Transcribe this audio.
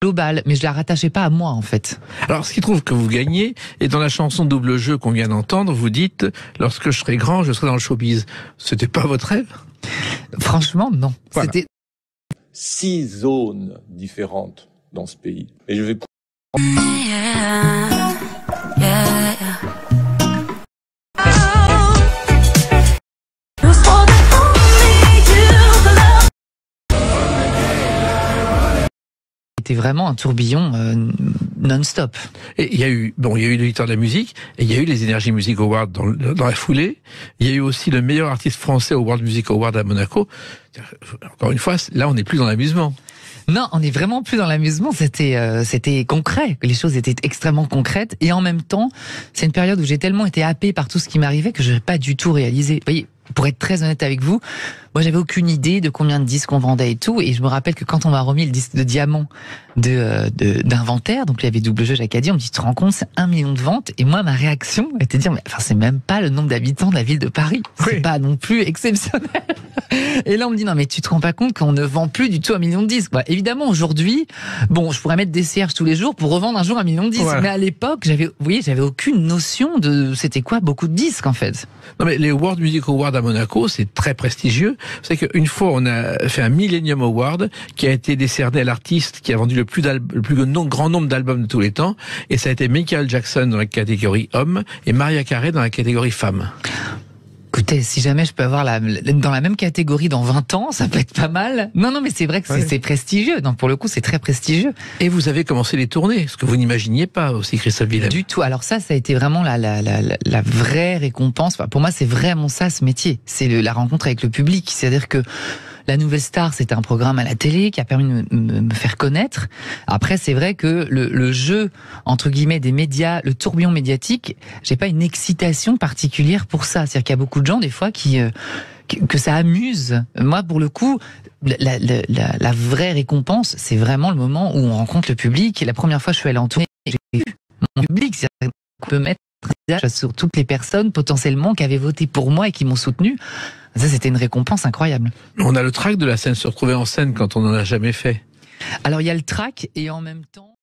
globale, mais je la rattachais pas à moi en fait. Alors, ce qui trouve que vous gagnez, et dans la chanson Double Jeu qu'on vient d'entendre, vous dites « Lorsque je serai grand, je serai dans le showbiz ». C'était pas votre rêve? Franchement, non. Voilà. C'était 6 zones différentes dans ce pays. Et je vais vraiment un tourbillon non-stop. Et il y a eu le Victoire de la musique, et il y a eu les Energy Music Awards dans la foulée. Il y a eu aussi le meilleur artiste français au World Music Award à Monaco. Encore une fois, là, on n'est plus dans l'amusement. Non, on n'est vraiment plus dans l'amusement. C'était concret. Les choses étaient extrêmement concrètes. Et en même temps, c'est une période où j'ai tellement été happée par tout ce qui m'arrivait que je n'ai pas du tout réalisé. Vous voyez, pour être très honnête avec vous, moi, j'avais aucune idée de combien de disques on vendait et tout. Et je me rappelle que quand on m'a remis le disque de diamant d'Inventaire, donc il y avait Double Jeu, Jacques dit, on me dit, tu te rends compte, c'est 1 million de ventes. Et moi, ma réaction était de dire, mais enfin, c'est même pas le nombre d'habitants de la ville de Paris. C'est pas non plus exceptionnel. Et là, on me dit, non, mais tu te rends pas compte qu'on ne vend plus du tout 1 million de disques. Bah, évidemment, aujourd'hui, bon, je pourrais mettre des cierges tous les jours pour revendre un jour 1 million de disques. Voilà. Mais à l'époque, j'avais aucune notion de c'était quoi beaucoup de disques, en fait. Non, mais les World Music Awards à Monaco, c'est très prestigieux. Vous savez qu'une fois, on a fait un Millennium Award qui a été décerné à l'artiste qui a vendu le plus grand nombre d'albums de tous les temps. Et ça a été Michael Jackson dans la catégorie homme et Mariah Carey dans la catégorie femme. Écoutez, si jamais je peux avoir dans la même catégorie dans 20 ans, ça peut être pas mal. Non, mais c'est vrai que c'est prestigieux. Donc pour le coup, c'est très prestigieux. Et vous avez commencé les tournées, ce que vous n'imaginiez pas aussi, Christophe Willem. Du tout. Alors ça a été vraiment la vraie récompense. Enfin, pour moi, c'est vraiment ça, ce métier. C'est la rencontre avec le public. C'est-à-dire que La Nouvelle Star, c'était un programme à la télé qui a permis de me faire connaître. Après, c'est vrai que le jeu, entre guillemets, des médias, le tourbillon médiatique, j'ai pas une excitation particulière pour ça. C'est-à-dire qu'il y a beaucoup de gens, des fois, que ça amuse. Moi, pour le coup, la vraie récompense, c'est vraiment le moment où on rencontre le public. Et la première fois que je suis allé en tournée, j'ai vu mon public. C'est-à-dire qu'on peut mettre un visage sur toutes les personnes, potentiellement, qui avaient voté pour moi et qui m'ont soutenu. Ça, c'était une récompense incroyable. On a le trac de la scène, se retrouver en scène quand on n'en a jamais fait. Alors, il y a le trac et en même temps...